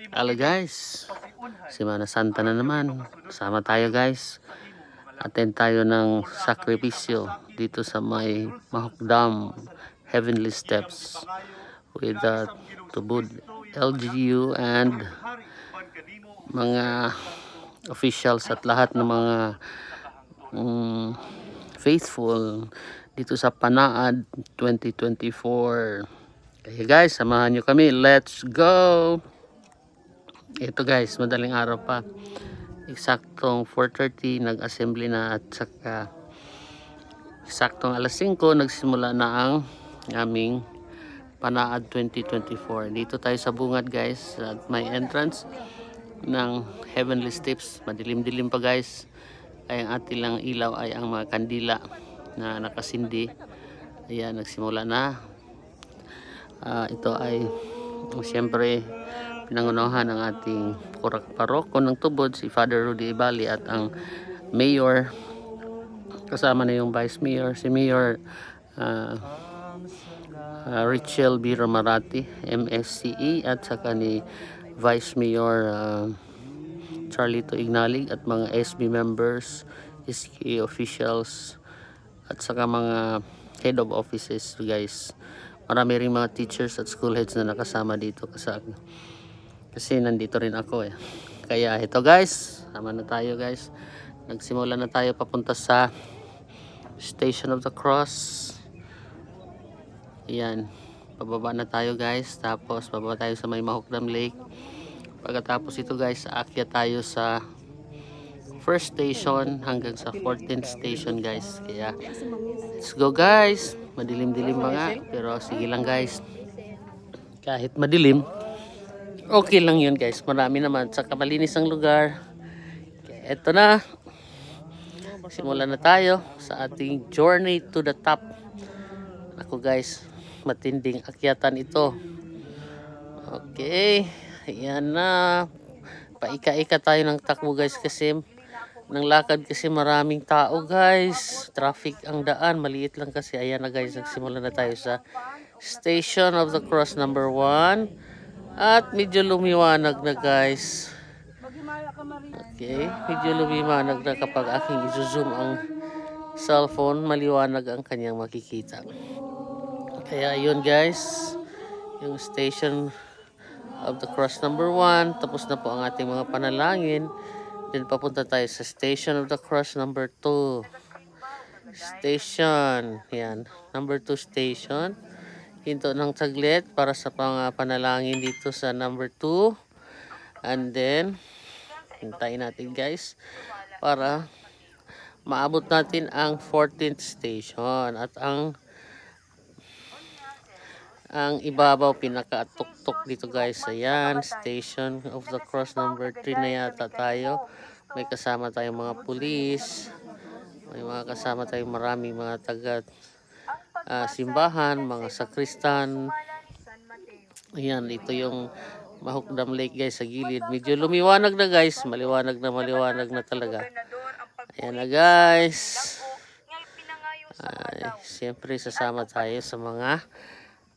Hello guys, Semana Santa na naman. Sama tayo guys. Attend tayo ng sakripisyo dito sa may Mahukdam Heavenly Steps with Tubod LGU and mga officials at lahat ng mga faithful dito sa Panaad 2024. Kaya guys, samahan nyo kami. Let's go! Ito guys, madaling araw pa. Eksaktong 4:30 nag-assembly na at saka eksaktong alas 5 nagsimula na ang aming Panaad 2024. Dito tayo sa bungad guys at may entrance ng Heavenly Steps. Madilim-dilim pa guys. Ay ang ating lang ilaw ay ang mga kandila na nakasindi. Ayan, nagsimula na. Ito ay siyempre pinangunahan ng ating paroko ng Tubod, si Father Rudy Ibali at ang Mayor. Kasama na yung Vice Mayor, si Mayor Richel Biro Marati, MSCE, at saka ni Vice Mayor Charlito Ignalig at mga SB members, SK officials, at saka mga head of offices guys. Marami rin mga teachers at school heads na nakasama dito kasi nandito rin ako eh. Kaya ito guys, sama na tayo guys. Nagsimula na tayo papunta sa Station of the Cross. Ayan, pababa na tayo guys. Tapos bababa tayo sa may Mahukdam Lake. Pagkatapos ito guys, aakyat tayo sa first station hanggang sa 14th station guys. Kaya let's go guys. Madilim-dilim pa nga, pero sige lang guys. Kahit madilim, okay lang yun guys. Marami naman sa malinis ang lugar. Kaya eto na. Simulan na tayo sa ating journey to the top. Ako guys, matinding akyatan ito. Okay. Ayan na. Paika-ika tayo ng takbo guys kasi ng lakad kasi maraming tao guys. Traffic ang daan. Maliit lang kasi. Ayan na guys. Nagsimula na tayo sa Station of the Cross number 1. At medyo lumiwanag na guys. Okay. Medyo lumiwanag na kapag aking i-zoom ang cellphone. Maliwanag ang kanyang makikita. Kaya yun guys. Yung Station of the Cross number 1. Tapos na po ang ating mga panalangin. Then papunta tayo sa Station of the Cross number 2. Station. Yan. Number 2 station. Hinto ng saglit para sa panalangin dito sa number 2. And then, hintayin natin guys para maabot natin ang 14th station. At ang ibabaw pinaka-tuktok dito guys. Ayan, Station of the Cross number 3 na yata tayo. May kasama tayong mga pulis. May mga kasama tayong maraming mga taga simbahan, mga sakristan. Ayan, ito yung Mahukdam Lake guys sa gilid. Medyo lumiwanag na guys. Maliwanag na talaga. Ayan na guys. Siyempre sasama tayo sa mga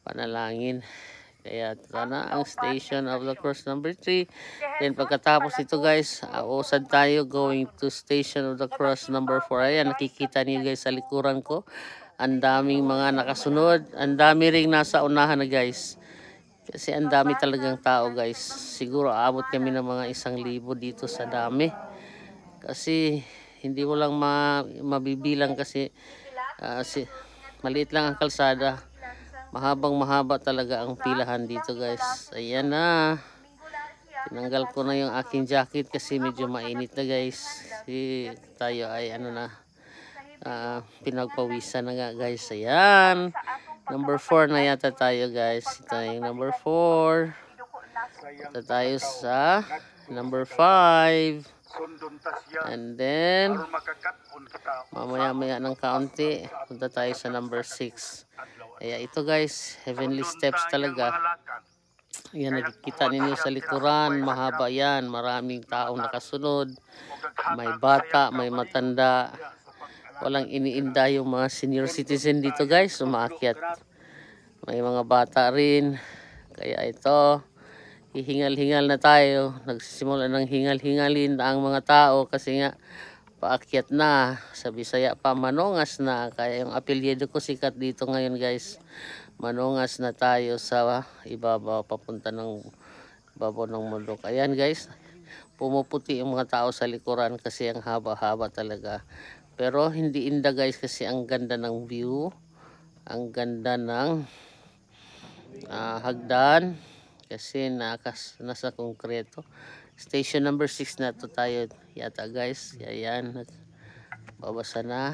panalangin. Kaya sana ang Station of the Cross number 3. Then pagkatapos ito guys, usad tayo going to Station of the Cross number 4. Ayan, nakikita niyo guys sa likuran ko. Ang daming mga nakasunod. Ang dami ring nasa unahan na guys. Kasi ang dami talagang tao guys. Siguro aabot kami ng mga 1,000 dito sa dami. Kasi hindi mo lang mabibilang kasi maliit lang ang kalsada. Mahaba talaga ang pilahan dito guys. Ayan na. Tinanggal ko na yung aking jacket kasi medyo mainit na guys. Kasi tayo ay pinagpawisan na nga guys. Ayan. Number 4 na yata tayo guys. Ito yung number 4. Ito tayo sa number 5. And then mamaya ng kaunti punta tayo sa number 6. Kaya ito guys, Heavenly Steps talaga. Yan, nakikita ninyo sa likuran, mahaba yan, maraming taong nakasunod, may bata, may matanda, walang iniinda yung mga senior citizen dito guys, umaakyat. May mga bata rin, kaya ito, hihingal-hingal na tayo. Nagsisimula ng hingal-hingalin ang mga tao kasi nga paakyat na. Sa Bisaya pa, manongas na. Kaya yung apelyido ko sikat dito ngayon guys. Manongas na tayo sa ibabaw, papunta ng ibabaw ng mundo. Ayan guys, pumuputi yung mga tao sa likuran kasi ang haba-haba talaga. Pero hindi inda guys kasi ang ganda ng view. Ang ganda ng hagdan kasi nasa konkreto. Station number 6 na to tayo yata guys. Ayan, babasa na.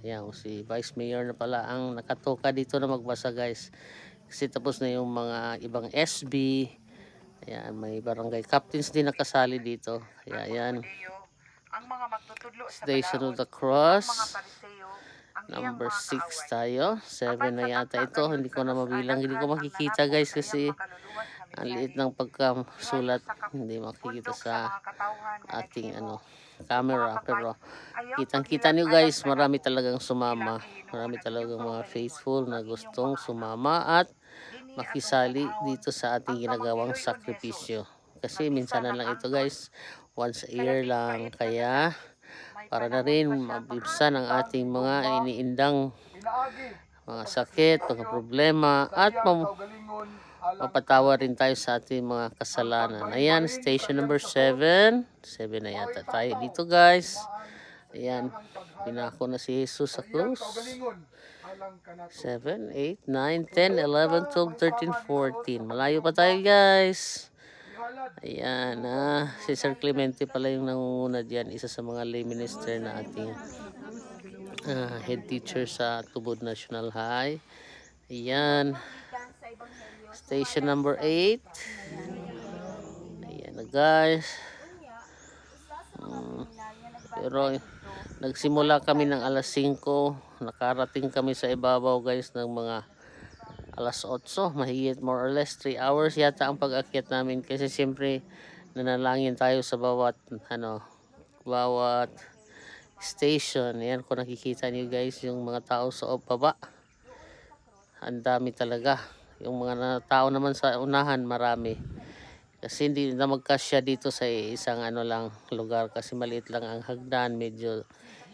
Ayan, si Vice Mayor na pala ang nakatoka dito na magbasa guys. Kasi tapos na yung mga ibang SB. Ayan, may barangay captains din nakasali dito. Ayan, ang mga magtutudlo sa Station of balaod, the Cross. ang mga pariseo, ang iyang Number mga 6 kaaway. tayo. 7 na yata ito. Hindi ko na mabilang. Hindi ko makikita guys kasi ang liit ng pagkasulat. Hindi makikita sa ating camera. Pero kitang-kita nyo guys, marami talagang sumama. Marami talagang mga faithful na gustong sumama at makisali dito sa ating ginagawang sakripisyo. Kasi minsan na lang ito guys. Once a year lang. Kaya para na rin mabibsan ang ating mga iniindang mga sakit, mga problema at mapatawa rin tayo sa ating mga kasalanan. Ayan, station number 7. 7 na yata tayo dito guys. Ayan, pinako na si Jesus sa krus. 7, 8, 9, 10, 11, 12, 13, 14. Malayo pa tayo guys. Ayan, si Sir Clemente pala yung nangunguna dyan. Isa sa mga lay minister na ating head teacher sa Tubod National High. Ayan, station number 8. Ayan na guys. Pero nagsimula kami ng alas 5. Nakarating kami sa ibabaw guys ng mga alas 8. Mahigit more or less 3 hours yata ang pag-akyat namin. Kasi siyempre nanalangin tayo sa bawat bawat station. Ayan, kung nakikita niyo guys yung mga tao sa baba. Ang dami talaga. Yung mga tao naman sa unahan marami. Kasi hindi na magkasya dito sa isang lang lugar kasi maliit lang ang hagdan, medyo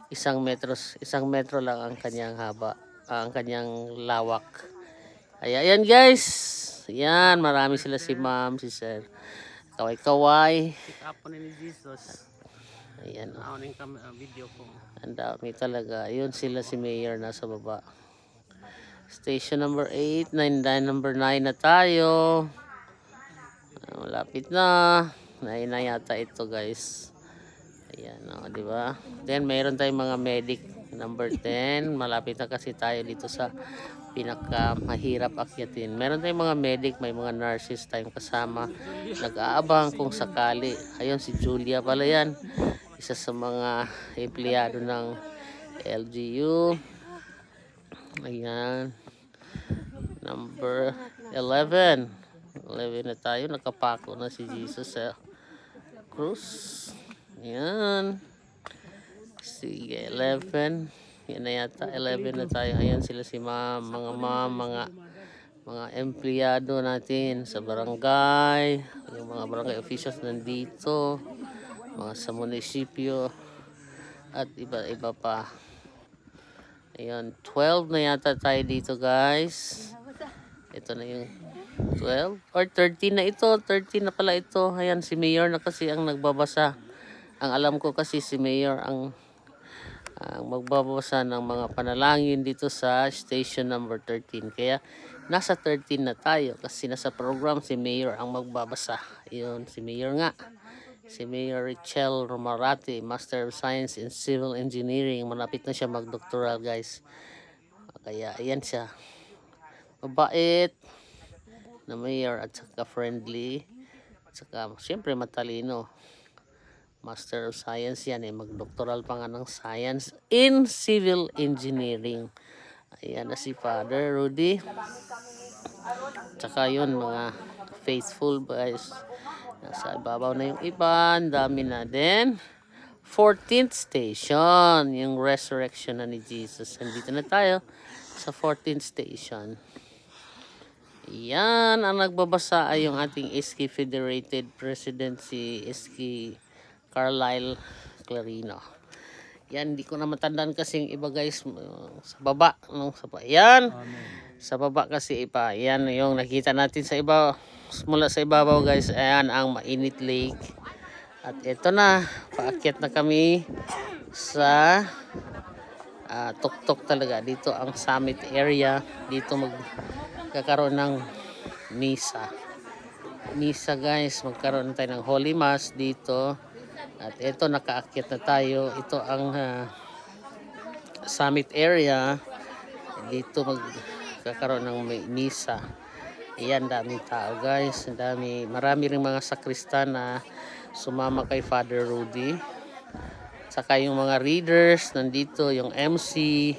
isang metro lang ang kanyang haba, ang kanyang lawak. Ayan guys. Ayan, marami sila, si ma'am, si sir. Kaway-kaway. Pick up ni Jesus. Ayan. Video ko. Ang dami talaga. Ayun sila, si Mayor nasa baba. Station number 8, 9, number 9 na tayo. Malapit na. 9 na yata ito guys. Ayan, di ba? Then mayroon tayong mga medic number 10. Malapit na kasi tayo dito sa pinaka mahirap akyatin. Meron tayong mga medic, may mga nurses tayong kasama. Nag-aabang kung sakali. Ayun, si Julia pala yan. Isa sa mga empleyado ng LGU. Ayan. Number 11. 11 na tayo. Nakapako na si Jesus sa krus. Ayan. Sige, 11. Yan na yata. 11 na tayo. Ayan sila si ma'am, mga empleyado natin sa barangay. Yung mga barangay officials nandito. Mga sa munisipyo. At iba-iba pa. Ayan, 12 na yata tayo dito guys. Ito na yung 12 or 13 na ito. 13 na pala ito. Ayan, si Mayor na kasi ang nagbabasa. Ang alam ko kasi si Mayor ang magbabasa ng mga panalangin dito sa station number 13. Kaya nasa 13 na tayo kasi nasa program si Mayor ang magbabasa. Ayun, si Mayor nga. Si Mayor Richelle Romarate, Master of Science in Civil Engineering. Malapit na siya mag-doctoral guys. Kaya ayan siya. Mabait na mayor at saka friendly. At saka siyempre matalino. Master of Science yan mag-doctoral pa nga ng Science in Civil Engineering. Ayan na si Father Rudy. Tsaka yun mga faithful guys. Nasa ibabaw na yung iba. Ang dami na din. 14th station. Yung resurrection na ni Jesus. Nandito na tayo sa 14th station. Yan ang nagbabasa ay yung ating SK Federated President si SK Carlisle Clarino. Yan, hindi ko na matandaan kasi yung iba guys sa baba. No? Yan, sa baba kasi iba. Yan yung nakita natin sa iba, mula sa ibabaw guys. Ayan ang Mainit Lake. At ito na, paakyat na kami sa tuktok talaga. Dito ang summit area. Dito magkakaroon ng misa. Misa guys, magkaroon tayo ng Holy Mass dito. At ito, nakaakyat na tayo. Ito ang summit area. Dito magkakaroon ng misa. Ayan, daming tao guys. Marami ring mga sakristan na sumama kay Father Rudy. Saka yung mga readers, nandito yung MC,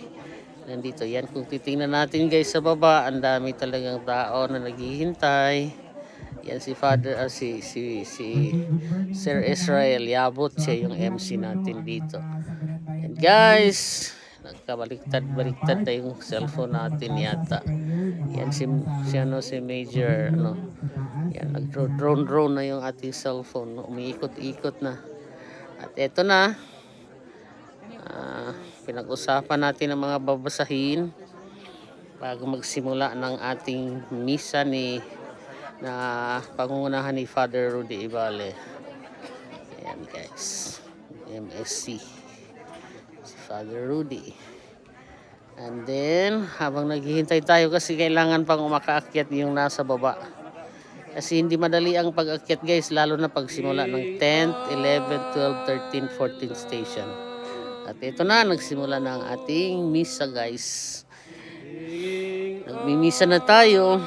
nandito. Yan, kung titingnan natin guys sa baba, ang dami talagang tao na naghihintay. Yan si Father, si Sir Israel Yabot, siya yung MC natin dito. And guys, nagkabaliktad-baliktad na yung cellphone natin yata. Yan si Major, yan, nag-drone na yung ating cellphone. Umiikot-ikot na. At eto na, pinag-usapan natin ang mga babasahin bago magsimula ng ating misa na pangungunahan ni Father Rudy Ibale. Ayan guys, MSC si Father Rudy. And then habang naghihintay tayo kasi kailangan pang umakaakyat yung nasa baba, kasi hindi madali ang pag-akyat guys, lalo na pag simula ng 10th, 11th, 12th, 13th, 14th station. At ito na, nagsimula na ang ating misa guys. Nagmimisa na tayo.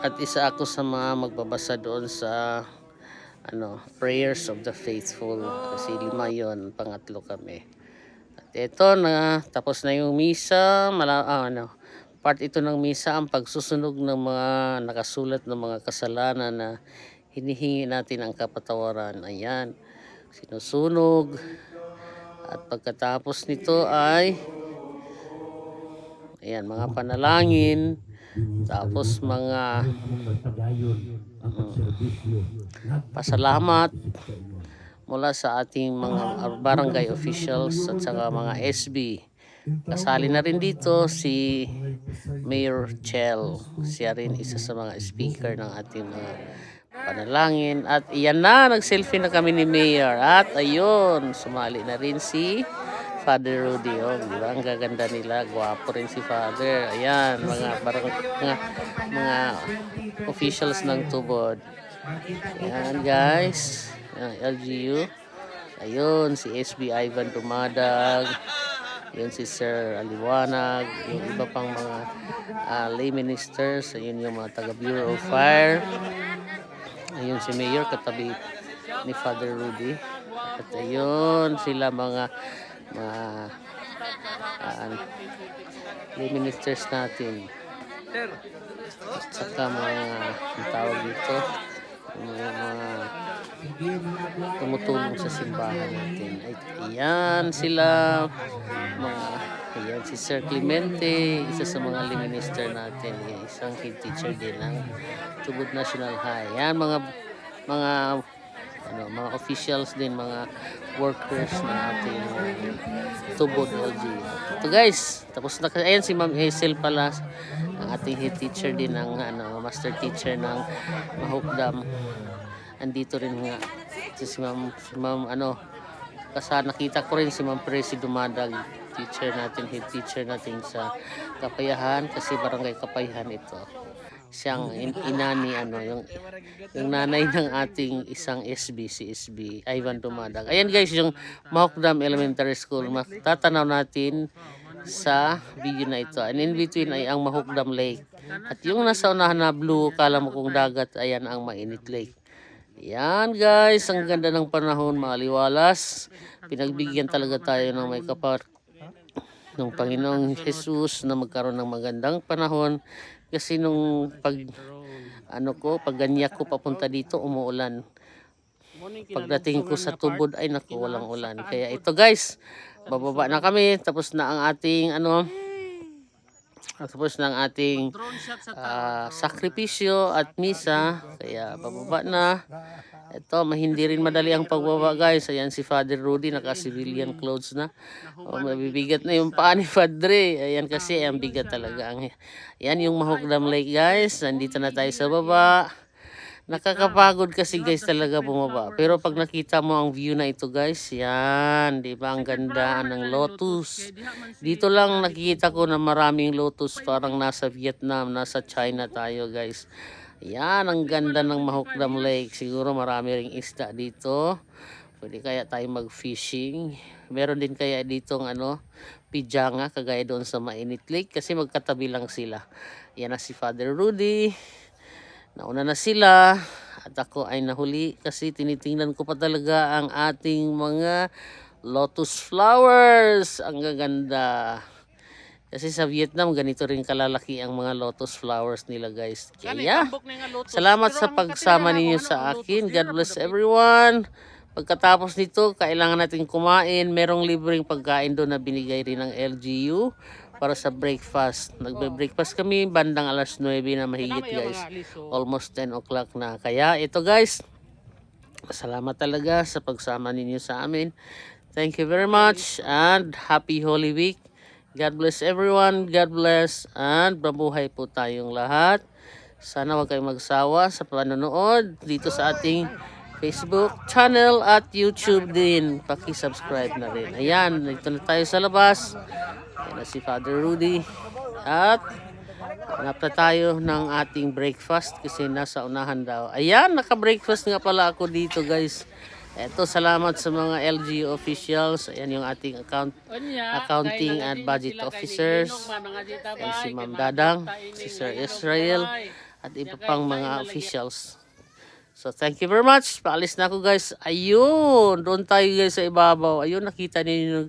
At isa ako sa mga magbabasa doon sa Prayers of the Faithful. Kasi 5 yon, pangatlo kami. At ito na, tapos na yung misa. Part ito ng misa ang pagsusunog ng mga nakasulat ng mga kasalanan na hinihingi natin ang kapatawaran. Ayan, sinusunog. At pagkatapos nito ay ayan, mga panalangin. Tapos mga pasalamat mula sa ating mga barangay officials at saka mga SB. Kasali na rin dito si Mayor Chel. Siya rin isa sa mga speaker ng ating mga panalangin. At iyan na, nag-selfie na kami ni Mayor. At ayun, sumali na rin si Father Rudy. Oh, di ba? Ang gaganda nila. Gwapo rin si Father. Ayan, mga officials ng Tubod. Ayan guys. LGU. Ayun, si SB Ivan Dumadag. Ayun si Sir Aliwanag. Yung iba pang mga lay ministers. Ayun yung mga taga Bureau of Fire. Ayun si Mayor katabi ni Father Rudy. At ayun sila mga lay ministers natin. At saka mga tawag dito, mga tumutulong sa simbahan natin. Ay, ayan sila, ayan si Sir Clemente, isa sa mga lay minister natin, isang head teacher din ng Tubod National High. Ayan mga officials din, mga workers na ating Tubod LG. Ito guys, tapos na. Ayan si Ma'am Hazel pala, ang ating head teacher din ng master teacher ng Mahukdam. Andito rin nga si Ma'am nakita ko rin si Ma'am Presi Dumadag, teacher natin, head teacher natin sa Kapayahan, kasi barangay Kapayahan ito. Siyang inani yung nanay ng ating isang SB, si SB Ivan Dumadag. Ayan guys, yung Mahukdam Elementary School. Matatanaw natin sa video na ito. And in between ay ang Mahukdam Lake. At yung nasa unahan na blue, kala mo kung dagat, ayan ang Mainit Lake. Ayan guys, ang ganda ng panahon, maliwalas. Pinagbigyan talaga tayo ng may kapal ng Panginoong Jesus na magkaroon ng magandang panahon. Kasi nung pagganyak ko papunta dito, umuulan. Pagdating ko sa Tubod ay naku, walang ulan. Kaya ito guys, bababa na kami. Tapos na ang ating tapos ng ating sakripisyo at misa. Kaya bababa na. Ito, hindi rin madali ang pagbaba guys. Ayan si Father Rudy, naka-civilian clothes na. O, mabibigat na yung paa ni Padre. Ayan kasi, ang bigat talaga. Ayan yung Mahogdam Lake guys. Nandito na tayo sa baba. Nakakapagod kasi guys talaga bumaba. Pero pag nakita mo ang view na ito guys, yan, di ba ang ganda ng lotus. Dito lang nakikita ko na maraming lotus, parang nasa Vietnam, nasa China tayo guys. Yan, ang ganda ng Mahogdam Lake. Siguro marami ring isda dito. Pwede kaya tayo mag-fishing. Meron din kaya ditong pijanga, kagaya doon sa Mainit Lake kasi magkatabi lang sila. Yan na si Father Rudy. Nauna na sila at ako ay nahuli kasi tinitingnan ko pa talaga ang ating mga lotus flowers. Ang gaganda. Kasi sa Vietnam ganito rin kalalaki ang mga lotus flowers nila guys. Kaya salamat sa pagsama ninyo sa akin. God bless everyone. Pagkatapos nito, kailangan natin kumain. Merong libreng pagkain doon na binigay rin ng LGU para sa breakfast. Nagbe-breakfast kami bandang alas 9 na mahigit guys. Almost 10 o'clock na. Kaya ito guys, salamat talaga sa pagsama ninyo sa amin. Thank you very much and happy Holy Week. God bless everyone. God bless and mabuhay po tayong lahat. Sana huwag kayong magsawa sa panonood dito sa ating Facebook channel at YouTube din. Paki-subscribe na rin. Ayan, dito na tayo sa labas. Ayan na si Father Rudy. At hanap na tayo ng ating breakfast kasi nasa unahan daw. Ayan, naka-breakfast nga pala ako dito guys. Eto, salamat sa mga LGU officials. Ayan yung ating accounting and budget officers. Ayan si Ma'am Dadang, si Sir Israel, at iba pang mga officials. So, thank you very much. Paalis na ako guys. Ayun, doon tayo guys sa ibabaw. Ayun, nakita niyo yung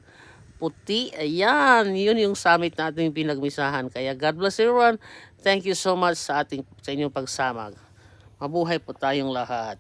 puti. Ayan, yun yung summit natin pinagmisahan. Kaya God bless everyone. Thank you so much sa inyong pagsama. Mabuhay po tayong lahat.